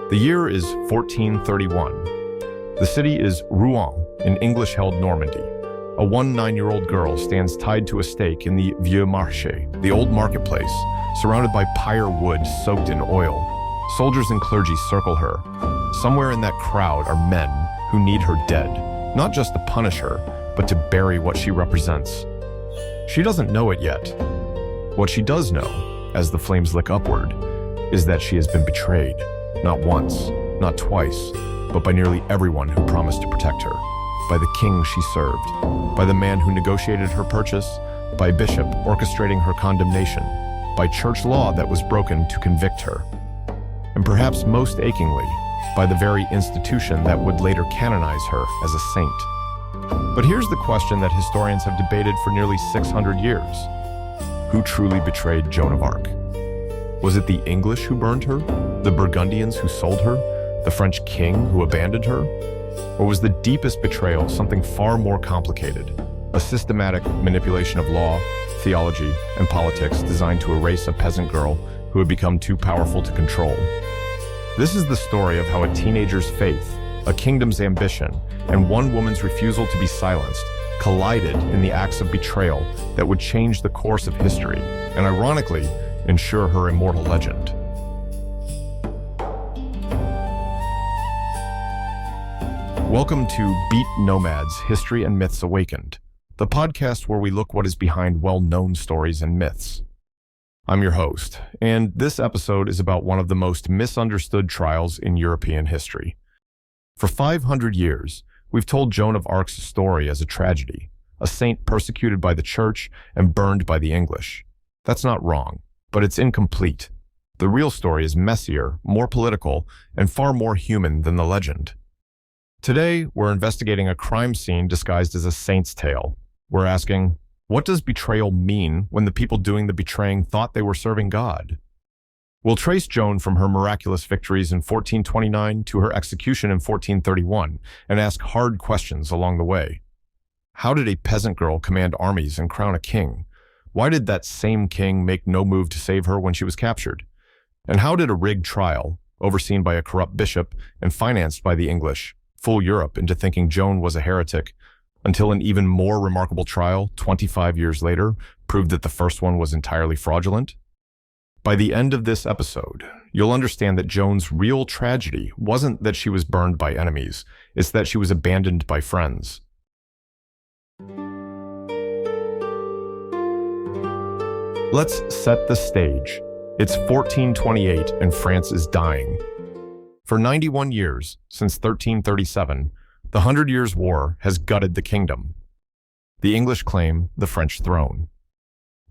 The year is 1431. The city is Rouen in English-held Normandy. A 9-year-old girl stands tied to a stake in the Vieux Marché, the old marketplace, surrounded by pyre wood soaked in oil. Soldiers and clergy circle her. Somewhere in that crowd are men who need her dead, not just to punish her, but to bury what she represents. She doesn't know it yet. What she does know, as the flames lick upward, is that she has been betrayed. Not once, not twice, but by nearly everyone who promised to protect her. By the king she served, by the man who negotiated her purchase, by a bishop orchestrating her condemnation, by church law that was broken to convict her, and perhaps most achingly, by the very institution that would later canonize her as a saint. But here's the question that historians have debated for nearly 600 years. Who truly betrayed Joan of Arc? Was it the English who burned her? The Burgundians who sold her? The French king who abandoned her? Or was the deepest betrayal something far more complicated, a systematic manipulation of law, theology, and politics designed to erase a peasant girl who had become too powerful to control? This is the story of how a teenager's faith, a kingdom's ambition, and one woman's refusal to be silenced collided in the acts of betrayal that would change the course of history, and ironically, ensure her immortal legend. Welcome to Beat Nomads, History and Myths Awakened, the podcast where we look what is behind well-known stories and myths. I'm your host, and this episode is about one of the most misunderstood trials in European history. For 500 years, we've told Joan of Arc's story as a tragedy, a saint persecuted by the church and burned by the English. That's not wrong, but it's incomplete. The real story is messier, more political, and far more human than the legend. Today, we're investigating a crime scene disguised as a saint's tale. We're asking, what does betrayal mean when the people doing the betraying thought they were serving God? We'll trace Joan from her miraculous victories in 1429 to her execution in 1431 and ask hard questions along the way. How did a peasant girl command armies and crown a king? Why did that same king make no move to save her when she was captured? And how did a rigged trial, overseen by a corrupt bishop and financed by the English, fool Europe into thinking Joan was a heretic, until an even more remarkable trial, 25 years later, proved that the first one was entirely fraudulent? By the end of this episode, you'll understand that Joan's real tragedy wasn't that she was burned by enemies, it's that she was abandoned by friends. Let's set the stage. It's 1428 and France is dying. For 91 years, since 1337, the 100 Years' War has gutted the kingdom. The English claim the French throne.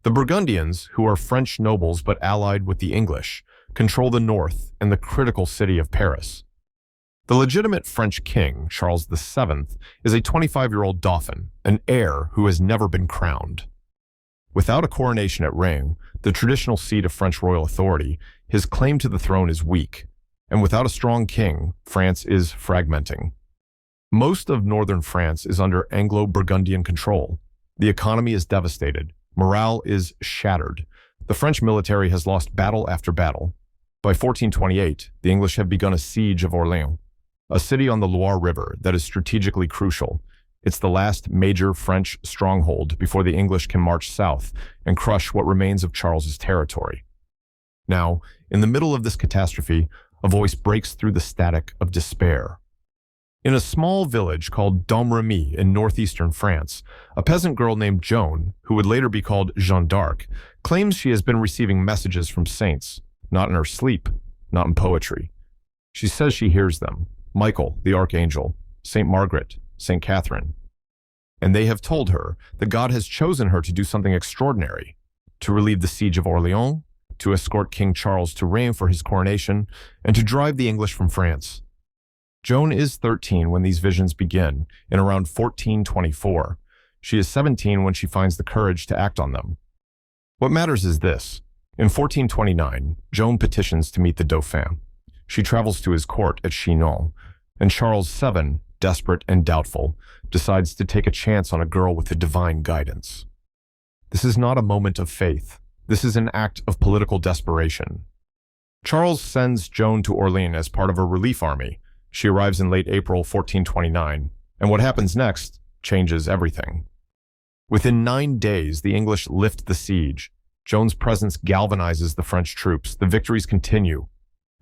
The Burgundians, who are French nobles but allied with the English, control the north and the critical city of Paris. The legitimate French king, Charles VII, is a 25-year-old dauphin, an heir who has never been crowned. Without a coronation at Rouen, the traditional seat of French royal authority, his claim to the throne is weak. And without a strong king, France is fragmenting. Most of northern France is under Anglo-Burgundian control. The economy is devastated. Morale is shattered. The French military has lost battle after battle. By 1428, the English have begun a siege of Orléans, a city on the Loire River that is strategically crucial. It's the last major French stronghold before the English can march south and crush what remains of Charles's territory. Now, in the middle of this catastrophe, a voice breaks through the static of despair. In a small village called Domremy in northeastern France, a peasant girl named Joan, who would later be called Jeanne d'Arc, claims she has been receiving messages from saints, not in her sleep, not in poetry. She says she hears them, Michael, the archangel, Saint Margaret, Saint Catherine. And they have told her that God has chosen her to do something extraordinary, to relieve the siege of Orléans, to escort King Charles to Rouen for his coronation, and to drive the English from France. Joan is 13 when these visions begin, in around 1424. She is 17 when she finds the courage to act on them. What matters is this. In 1429, Joan petitions to meet the Dauphin. She travels to his court at Chinon, and Charles VII, desperate and doubtful, decides to take a chance on a girl with the divine guidance. This is not a moment of faith. This is an act of political desperation. Charles sends Joan to Orléans as part of a relief army. She arrives in late April 1429, and what happens next changes everything. Within 9 days, the English lift the siege. Joan's presence galvanizes the French troops. The victories continue.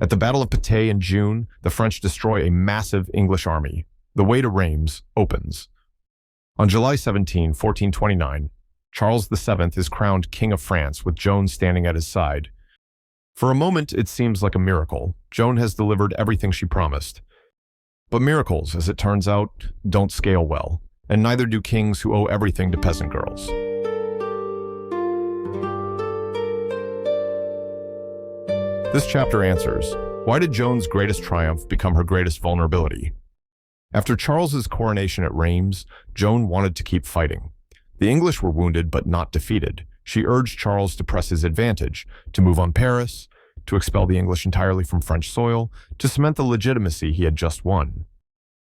At the Battle of Patay in June, the French destroy a massive English army. The way to Reims opens. On July 17, 1429, Charles VII is crowned King of France with Joan standing at his side. For a moment, it seems like a miracle. Joan has delivered everything she promised. But miracles, as it turns out, don't scale well, and neither do kings who owe everything to peasant girls. This chapter answers, why did Joan's greatest triumph become her greatest vulnerability? After Charles's coronation at Reims, Joan wanted to keep fighting. The English were wounded but not defeated. She urged Charles to press his advantage, to move on Paris, to expel the English entirely from French soil, to cement the legitimacy he had just won.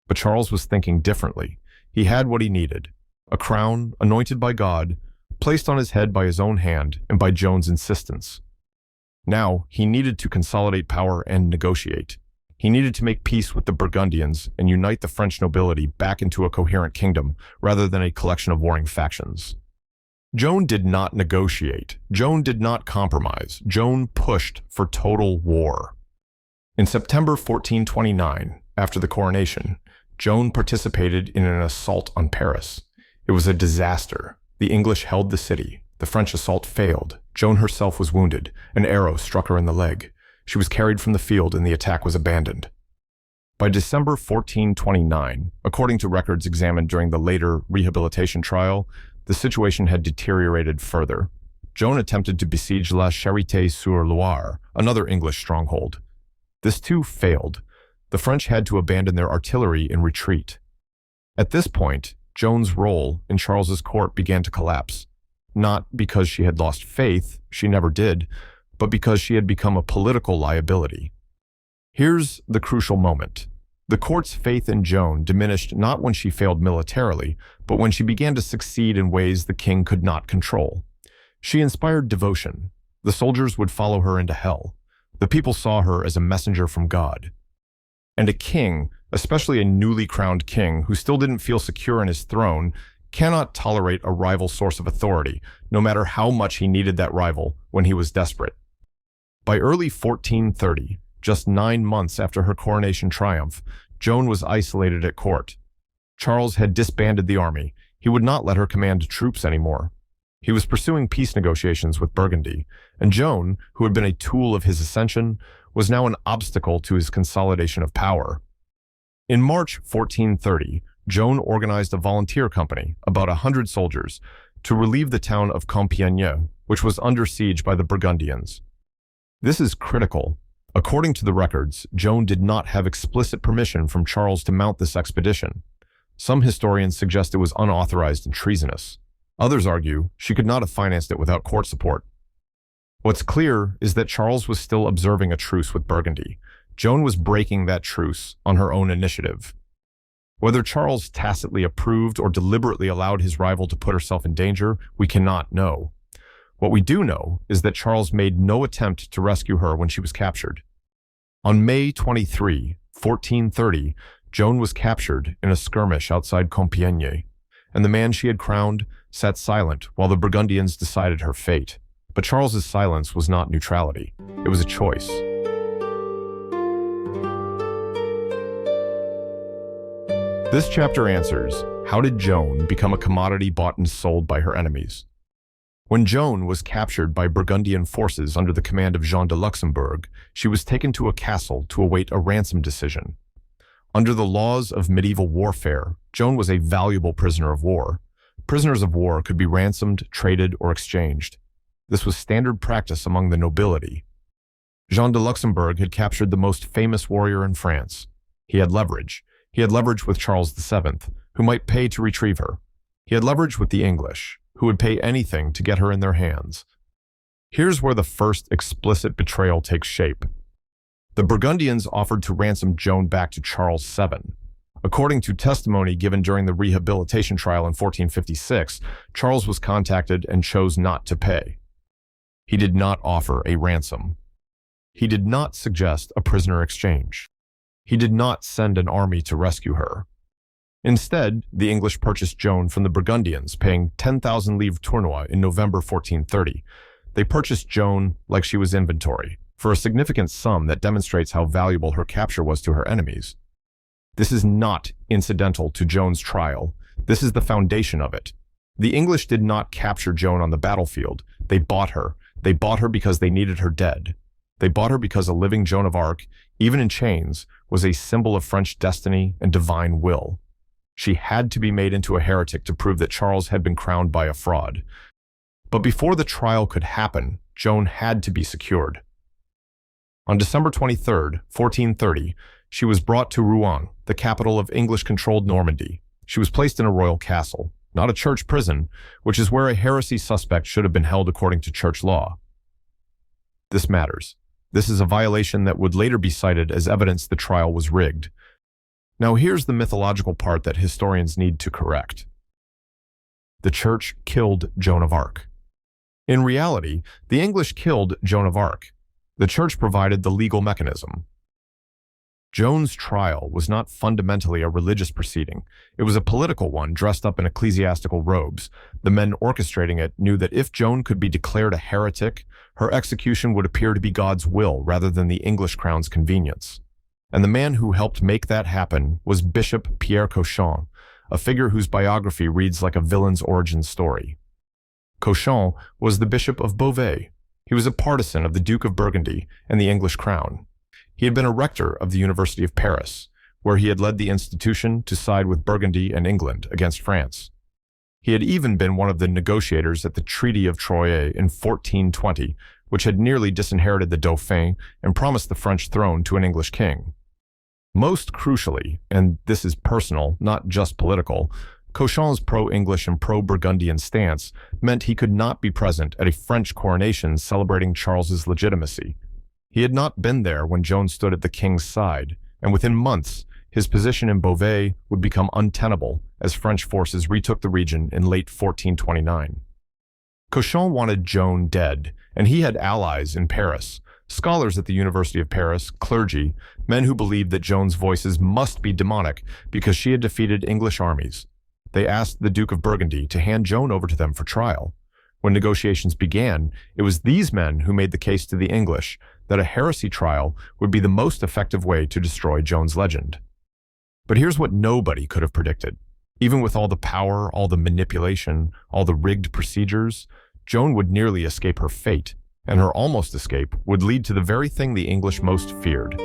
But Charles was thinking differently. He had what he needed, a crown anointed by God, placed on his head by his own hand and by Joan's insistence. Now, he needed to consolidate power and negotiate. He needed to make peace with the Burgundians and unite the French nobility back into a coherent kingdom rather than a collection of warring factions. Joan did not negotiate. Joan did not compromise. Joan pushed for total war. In September 1429, after the coronation, Joan participated in an assault on Paris. It was a disaster. The English held the city. The French assault failed. Joan herself was wounded. An arrow struck her in the leg. She was carried from the field and the attack was abandoned. By December 1429, according to records examined during the later rehabilitation trial, the situation had deteriorated further. Joan attempted to besiege La Charité-sur-Loire, another English stronghold. This too failed. The French had to abandon their artillery in retreat. At this point, Joan's role in Charles's court began to collapse. Not because she had lost faith, she never did, but because she had become a political liability. Here's the crucial moment. The court's faith in Joan diminished not when she failed militarily, but when she began to succeed in ways the king could not control. She inspired devotion. The soldiers would follow her into hell. The people saw her as a messenger from God. And a king, especially a newly crowned king who still didn't feel secure in his throne, cannot tolerate a rival source of authority, no matter how much he needed that rival when he was desperate. By early 1430, just 9 months after her coronation triumph, Joan was isolated at court. Charles had disbanded the army. He would not let her command troops anymore. He was pursuing peace negotiations with Burgundy, and Joan, who had been a tool of his ascension, was now an obstacle to his consolidation of power. In March 1430, Joan organized a volunteer company, about 100 soldiers, to relieve the town of Compiègne, which was under siege by the Burgundians. This is critical. According to the records, Joan did not have explicit permission from Charles to mount this expedition. Some historians suggest it was unauthorized and treasonous. Others argue she could not have financed it without court support. What's clear is that Charles was still observing a truce with Burgundy. Joan was breaking that truce on her own initiative. Whether Charles tacitly approved or deliberately allowed his rival to put herself in danger, we cannot know. What we do know is that Charles made no attempt to rescue her when she was captured. On May 23, 1430, Joan was captured in a skirmish outside Compiègne, and the man she had crowned sat silent while the Burgundians decided her fate. But Charles's silence was not neutrality. It was a choice. This chapter answers, how did Joan become a commodity bought and sold by her enemies? When Joan was captured by Burgundian forces under the command of Jean de Luxembourg, she was taken to a castle to await a ransom decision. Under the laws of medieval warfare, Joan was a valuable prisoner of war. Prisoners of war could be ransomed, traded, or exchanged. This was standard practice among the nobility. Jean de Luxembourg had captured the most famous warrior in France. He had leverage. He had leverage with Charles VII, who might pay to retrieve her. He had leverage with the English, who would pay anything to get her in their hands. Here's where the first explicit betrayal takes shape. The Burgundians offered to ransom Joan back to Charles VII. According to testimony given during the rehabilitation trial in 1456, Charles was contacted and chose not to pay. He did not offer a ransom. He did not suggest a prisoner exchange. He did not send an army to rescue her. Instead, the English purchased Joan from the Burgundians, paying 10,000 livres tournois in November 1430. They purchased Joan like she was inventory, for a significant sum that demonstrates how valuable her capture was to her enemies. This is not incidental to Joan's trial. This is the foundation of it. The English did not capture Joan on the battlefield. They bought her. They bought her because they needed her dead. They bought her because a living Joan of Arc, even in chains, was a symbol of French destiny and divine will. She had to be made into a heretic to prove that Charles had been crowned by a fraud. But before the trial could happen, Joan had to be secured. On December 23, 1430, she was brought to Rouen, the capital of English-controlled Normandy. She was placed in a royal castle, not a church prison, which is where a heresy suspect should have been held according to church law. This matters. This is a violation that would later be cited as evidence the trial was rigged. Now here's the mythological part that historians need to correct. The church killed Joan of Arc. In reality, the English killed Joan of Arc. The church provided the legal mechanism. Joan's trial was not fundamentally a religious proceeding. It was a political one dressed up in ecclesiastical robes. The men orchestrating it knew that if Joan could be declared a heretic, her execution would appear to be God's will rather than the English crown's convenience. And the man who helped make that happen was Bishop Pierre Cauchon, a figure whose biography reads like a villain's origin story. Cauchon was the Bishop of Beauvais. He was a partisan of the Duke of Burgundy and the English crown. He had been a rector of the University of Paris, where he had led the institution to side with Burgundy and England against France. He had even been one of the negotiators at the Treaty of Troyes in 1420, which had nearly disinherited the Dauphin and promised the French throne to an English king. Most crucially, and this is personal, not just political, Cauchon's pro-English and pro-Burgundian stance meant he could not be present at a French coronation celebrating Charles's legitimacy. He had not been there when Joan stood at the king's side, and within months, his position in Beauvais would become untenable as French forces retook the region in late 1429. Cauchon wanted Joan dead, and he had allies in Paris, scholars at the University of Paris, clergy, men who believed that Joan's voices must be demonic because she had defeated English armies. They asked the Duke of Burgundy to hand Joan over to them for trial. When negotiations began, it was these men who made the case to the English that a heresy trial would be the most effective way to destroy Joan's legend. But here's what nobody could have predicted. Even with all the power, all the manipulation, all the rigged procedures, Joan would nearly escape her fate, and her almost escape would lead to the very thing the English most feared.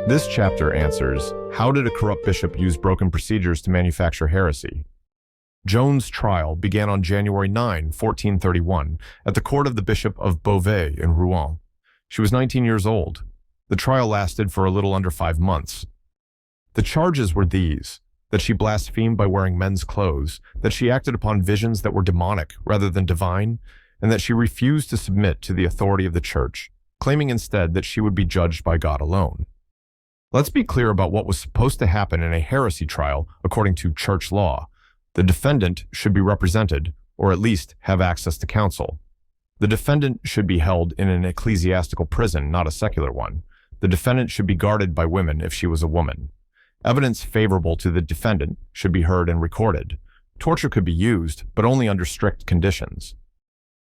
This chapter answers, how did a corrupt bishop use broken procedures to manufacture heresy? Joan's trial began on January 9, 1431, at the court of the Bishop of Beauvais in Rouen. She was 19 years old. The trial lasted for a little under 5 months. The charges were these: that she blasphemed by wearing men's clothes, that she acted upon visions that were demonic rather than divine, and that she refused to submit to the authority of the church, claiming instead that she would be judged by God alone. Let's be clear about what was supposed to happen in a heresy trial according to church law. The defendant should be represented, or at least have access to counsel. The defendant should be held in an ecclesiastical prison, not a secular one. The defendant should be guarded by women if she was a woman. Evidence favorable to the defendant should be heard and recorded. Torture could be used, but only under strict conditions.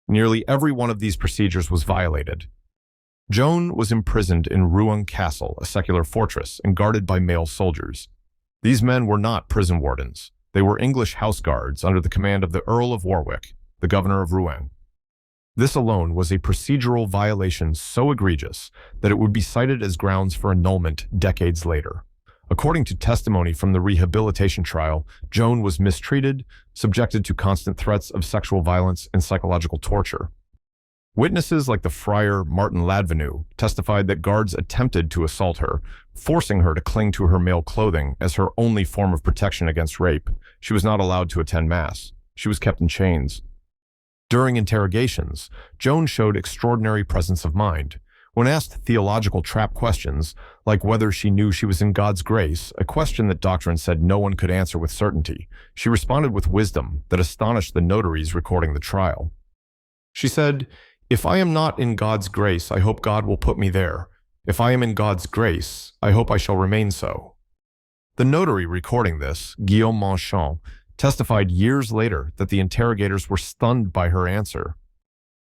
Nearly every one of these procedures was violated. Joan was imprisoned in Rouen Castle, a secular fortress, and guarded by male soldiers. These men were not prison wardens. They were English house guards under the command of the Earl of Warwick, the governor of Rouen. This alone was a procedural violation so egregious that it would be cited as grounds for annulment decades later. According to testimony from the rehabilitation trial, Joan was mistreated, subjected to constant threats of sexual violence and psychological torture. Witnesses like the friar Martin Ladvenu testified that guards attempted to assault her, forcing her to cling to her male clothing as her only form of protection against rape. She was not allowed to attend Mass. She was kept in chains. During interrogations, Joan showed extraordinary presence of mind. When asked theological trap questions, like whether she knew she was in God's grace, a question that doctrine said no one could answer with certainty, she responded with wisdom that astonished the notaries recording the trial. She said, "If I am not in God's grace, I hope God will put me there. If I am in God's grace, I hope I shall remain so." The notary recording this, Guillaume Manchon, testified years later that the interrogators were stunned by her answer.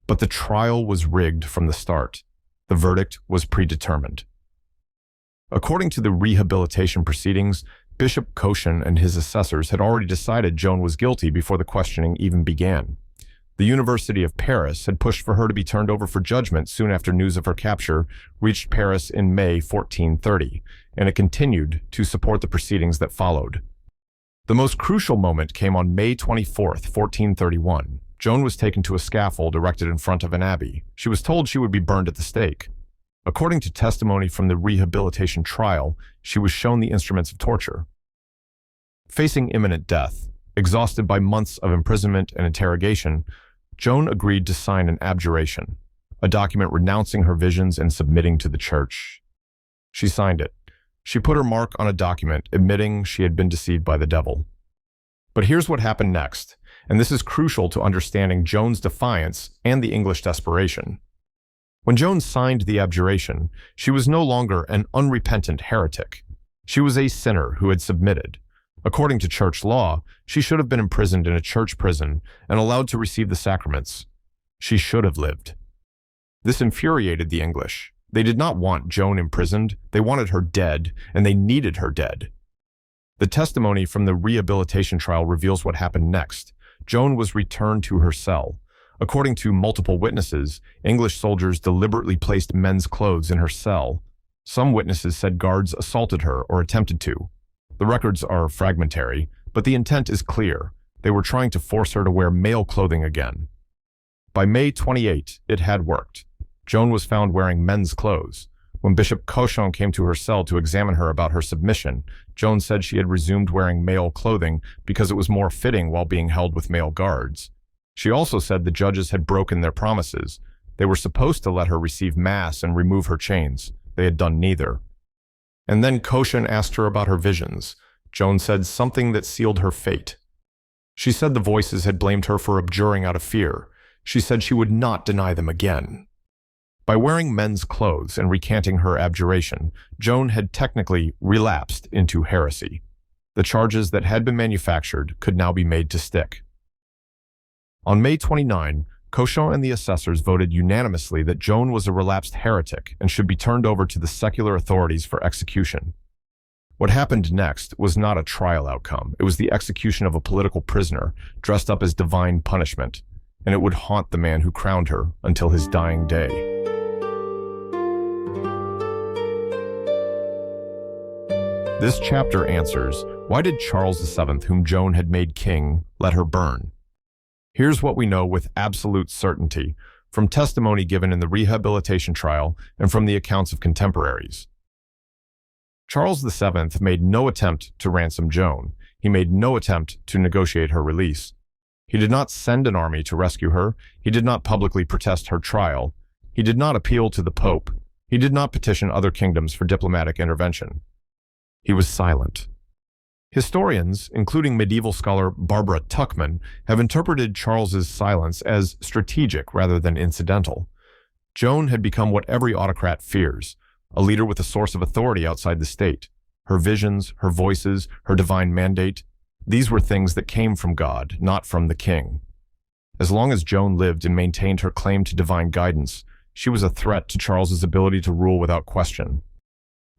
But the trial was rigged from the start. The verdict was predetermined. According to the rehabilitation proceedings, Bishop Cauchon and his assessors had already decided Joan was guilty before the questioning even began. The University of Paris had pushed for her to be turned over for judgment soon after news of her capture reached Paris in May 1430, and it continued to support the proceedings that followed. The most crucial moment came on May 24, 1431. Joan was taken to a scaffold erected in front of an abbey. She was told she would be burned at the stake. According to testimony from the rehabilitation trial, she was shown the instruments of torture. Facing imminent death, exhausted by months of imprisonment and interrogation, Joan agreed to sign an abjuration, a document renouncing her visions and submitting to the church. She signed it. She put her mark on a document admitting she had been deceived by the devil. But here's what happened next, and this is crucial to understanding Joan's defiance and the English desperation. When Joan signed the abjuration, she was no longer an unrepentant heretic. She was a sinner who had submitted. According to church law, she should have been imprisoned in a church prison and allowed to receive the sacraments. She should have lived. This infuriated the English. They did not want Joan imprisoned, they wanted her dead, and they needed her dead. The testimony from the rehabilitation trial reveals what happened next. Joan was returned to her cell. According to multiple witnesses, English soldiers deliberately placed men's clothes in her cell. Some witnesses said guards assaulted her or attempted to. The records are fragmentary, but the intent is clear. They were trying to force her to wear male clothing again. By May 28, it had worked. Joan was found wearing men's clothes. When Bishop Cauchon came to her cell to examine her about her submission, Joan said she had resumed wearing male clothing because it was more fitting while being held with male guards. She also said the judges had broken their promises. They were supposed to let her receive Mass and remove her chains. They had done neither. And then Cauchon asked her about her visions. Joan said something that sealed her fate. She said the voices had blamed her for abjuring out of fear. She said she would not deny them again. By wearing men's clothes and recanting her abjuration, Joan had technically relapsed into heresy. The charges that had been manufactured could now be made to stick. On May 29, Cauchon and the assessors voted unanimously that Joan was a relapsed heretic and should be turned over to the secular authorities for execution. What happened next was not a trial outcome. It was the execution of a political prisoner dressed up as divine punishment, and it would haunt the man who crowned her until his dying day. This chapter answers, why did Charles VII, whom Joan had made king, let her burn? Here's what we know with absolute certainty from testimony given in the rehabilitation trial and from the accounts of contemporaries. Charles VII made no attempt to ransom Joan. He made no attempt to negotiate her release. He did not send an army to rescue her. He did not publicly protest her trial. He did not appeal to the Pope. He did not petition other kingdoms for diplomatic intervention. He was silent. Historians, including medieval scholar Barbara Tuchman, have interpreted Charles's silence as strategic rather than incidental. Joan had become what every autocrat fears, a leader with a source of authority outside the state. Her visions, her voices, her divine mandate, these were things that came from God, not from the king. As long as Joan lived and maintained her claim to divine guidance, she was a threat to Charles's ability to rule without question.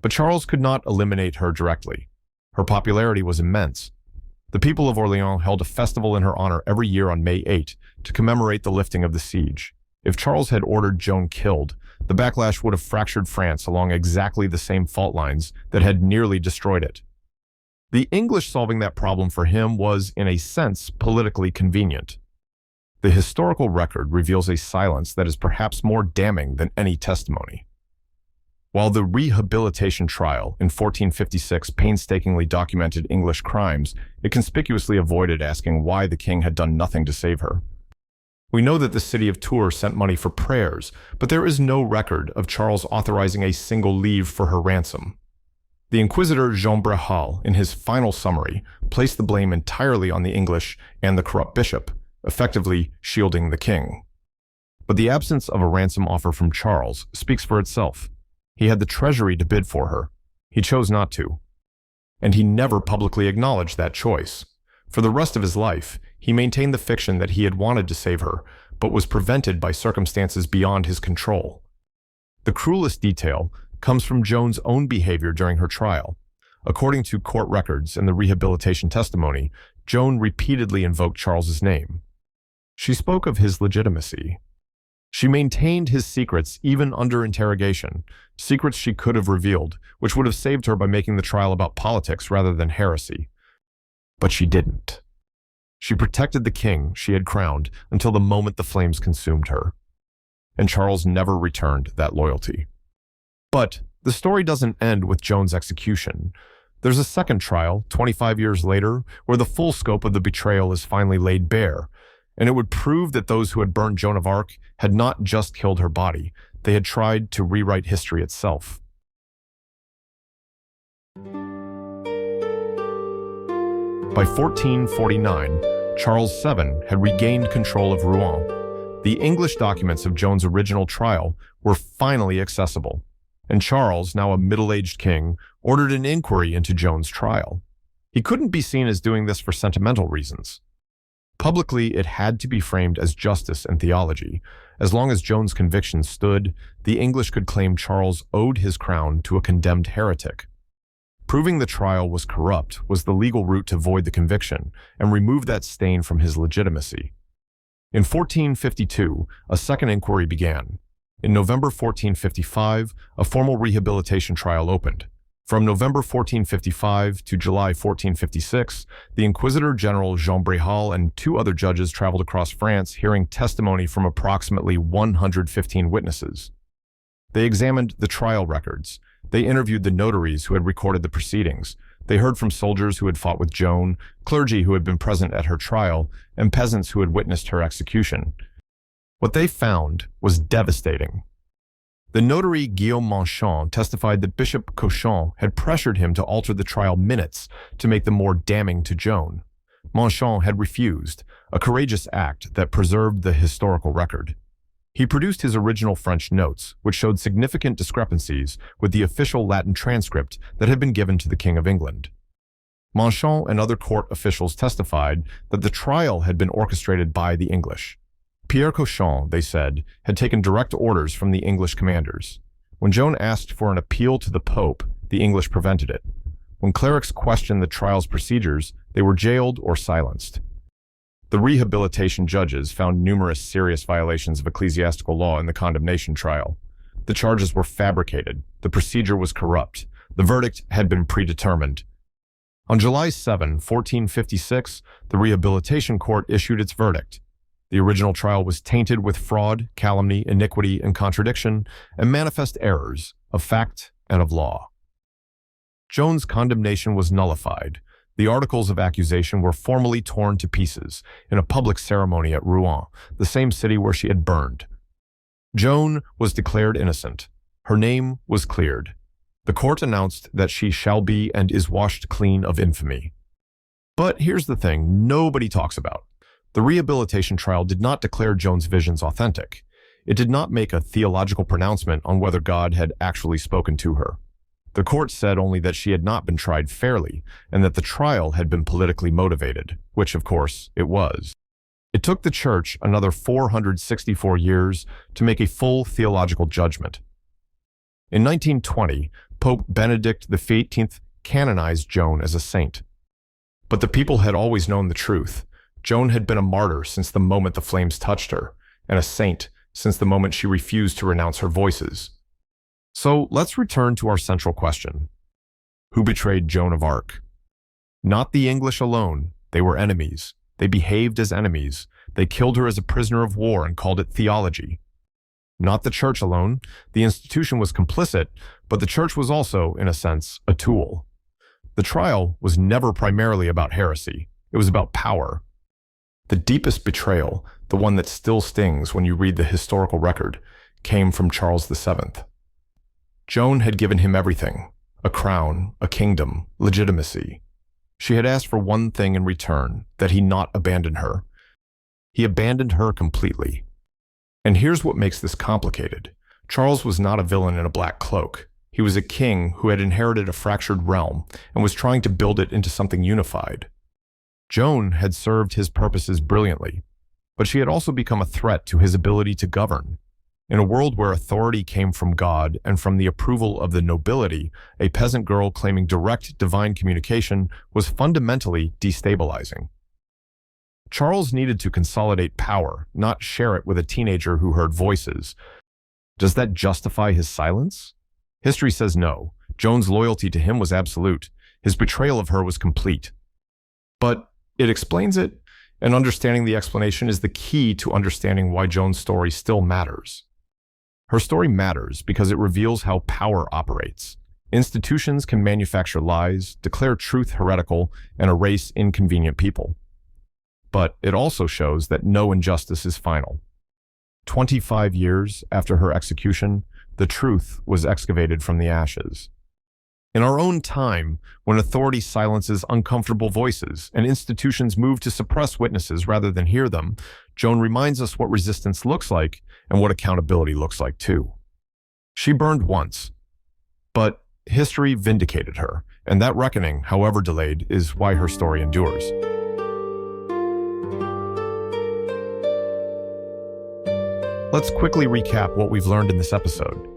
But Charles could not eliminate her directly. Her popularity was immense. The people of Orléans held a festival in her honor every year on May 8 to commemorate the lifting of the siege. If Charles had ordered Joan killed, the backlash would have fractured France along exactly the same fault lines that had nearly destroyed it. The English solving that problem for him was, in a sense, politically convenient. The historical record reveals a silence that is perhaps more damning than any testimony. While the rehabilitation trial in 1456 painstakingly documented English crimes, it conspicuously avoided asking why the king had done nothing to save her. We know that the city of Tours sent money for prayers, but there is no record of Charles authorizing a single livre for her ransom. The Inquisitor Jean Brehal, in his final summary, placed the blame entirely on the English and the corrupt bishop, effectively shielding the king. But the absence of a ransom offer from Charles speaks for itself. He had the treasury to bid for her. He chose not to. And he never publicly acknowledged that choice. For the rest of his life, he maintained the fiction that he had wanted to save her, but was prevented by circumstances beyond his control. The cruelest detail comes from Joan's own behavior during her trial. According to court records and the rehabilitation testimony, Joan repeatedly invoked Charles's name. She spoke of his legitimacy. She maintained his secrets even under interrogation, secrets she could have revealed, which would have saved her by making the trial about politics rather than heresy. But she didn't. She protected the king she had crowned until the moment the flames consumed her. And Charles never returned that loyalty. But the story doesn't end with Joan's execution. There's a second trial, 25 years later, where the full scope of the betrayal is finally laid bare, and it would prove that those who had burned Joan of Arc had not just killed her body, they had tried to rewrite history itself. By 1449, Charles VII had regained control of Rouen. The English documents of Joan's original trial were finally accessible, and Charles, now a middle-aged king, ordered an inquiry into Joan's trial. He couldn't be seen as doing this for sentimental reasons. Publicly, it had to be framed as justice and theology. As long as Joan's convictions stood, the English could claim Charles owed his crown to a condemned heretic. Proving the trial was corrupt was the legal route to void the conviction and remove that stain from his legitimacy. In 1452, a second inquiry began. In November 1455, a formal rehabilitation trial opened. From November 1455 to July 1456, the Inquisitor General Jean Bréhal and 2 other judges traveled across France, hearing testimony from approximately 115 witnesses. They examined the trial records. They interviewed the notaries who had recorded the proceedings. They heard from soldiers who had fought with Joan, clergy who had been present at her trial, and peasants who had witnessed her execution. What they found was devastating. The notary Guillaume Manchon testified that Bishop Cochon had pressured him to alter the trial minutes to make them more damning to Joan. Manchon had refused, a courageous act that preserved the historical record. He produced his original French notes, which showed significant discrepancies with the official Latin transcript that had been given to the King of England. Manchon and other court officials testified that the trial had been orchestrated by the English. Pierre Cochon, they said, had taken direct orders from the English commanders. When Joan asked for an appeal to the Pope, the English prevented it. When clerics questioned the trial's procedures, they were jailed or silenced. The rehabilitation judges found numerous serious violations of ecclesiastical law in the condemnation trial. The charges were fabricated. The procedure was corrupt. The verdict had been predetermined. On July 7, 1456, the rehabilitation court issued its verdict. The original trial was tainted with fraud, calumny, iniquity, and contradiction, and manifest errors of fact and of law. Joan's condemnation was nullified. The articles of accusation were formally torn to pieces in a public ceremony at Rouen, the same city where she had burned. Joan was declared innocent. Her name was cleared. The court announced that she shall be and is washed clean of infamy. But here's the thing nobody talks about. The rehabilitation trial did not declare Joan's visions authentic. It did not make a theological pronouncement on whether God had actually spoken to her. The court said only that she had not been tried fairly and that the trial had been politically motivated, which, of course, it was. It took the Church another 464 years to make a full theological judgment. In 1920, Pope Benedict XVIII canonized Joan as a saint. But the people had always known the truth. Joan had been a martyr since the moment the flames touched her, and a saint since the moment she refused to renounce her voices. So let's return to our central question. Who betrayed Joan of Arc? Not the English alone. They were enemies. They behaved as enemies. They killed her as a prisoner of war and called it theology. Not the Church alone. The institution was complicit, but the Church was also, in a sense, a tool. The trial was never primarily about heresy. It was about power. The deepest betrayal, the one that still stings when you read the historical record, came from Charles VII. Joan had given him everything: a crown, a kingdom, legitimacy. She had asked for one thing in return, that he not abandon her. He abandoned her completely. And here's what makes this complicated. Charles was not a villain in a black cloak. He was a king who had inherited a fractured realm and was trying to build it into something unified. Joan had served his purposes brilliantly, but she had also become a threat to his ability to govern. In a world where authority came from God and from the approval of the nobility, a peasant girl claiming direct divine communication was fundamentally destabilizing. Charles needed to consolidate power, not share it with a teenager who heard voices. Does that justify his silence? History says no. Joan's loyalty to him was absolute. His betrayal of her was complete. But it explains it, and understanding the explanation is the key to understanding why Joan's story still matters. Her story matters because it reveals how power operates. Institutions can manufacture lies, declare truth heretical, and erase inconvenient people. But it also shows that no injustice is final. 25 years after her execution, the truth was excavated from the ashes. In our own time, when authority silences uncomfortable voices and institutions move to suppress witnesses rather than hear them, Joan reminds us what resistance looks like and what accountability looks like too. She burned once, but history vindicated her, and that reckoning, however delayed, is why her story endures. Let's quickly recap what we've learned in this episode.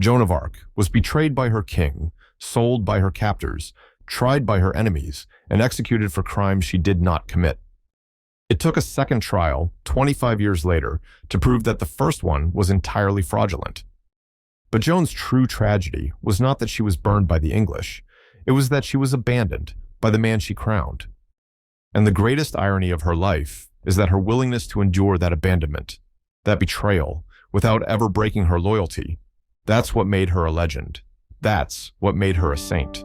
Joan of Arc was betrayed by her king, sold by her captors, tried by her enemies, and executed for crimes she did not commit. It took a second trial, 25 years later, to prove that the first one was entirely fraudulent. But Joan's true tragedy was not that she was burned by the English. It was that she was abandoned by the man she crowned. And the greatest irony of her life is that her willingness to endure that abandonment, that betrayal, without ever breaking her loyalty, that's what made her a legend. That's what made her a saint.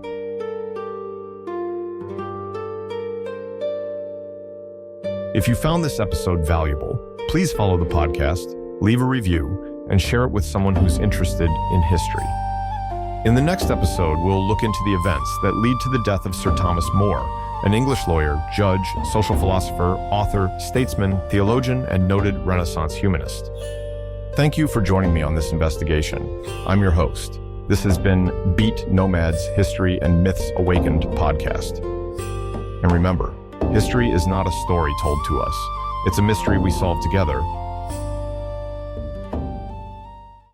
If you found this episode valuable, please follow the podcast, leave a review, and share it with someone who's interested in history. In the next episode, we'll look into the events that lead to the death of Sir Thomas More, an English lawyer, judge, social philosopher, author, statesman, theologian, and noted Renaissance humanist. Thank you for joining me on this investigation. I'm your host. This has been Beat Nomad's History and Myths Awakened podcast. And remember, history is not a story told to us. It's a mystery we solve together,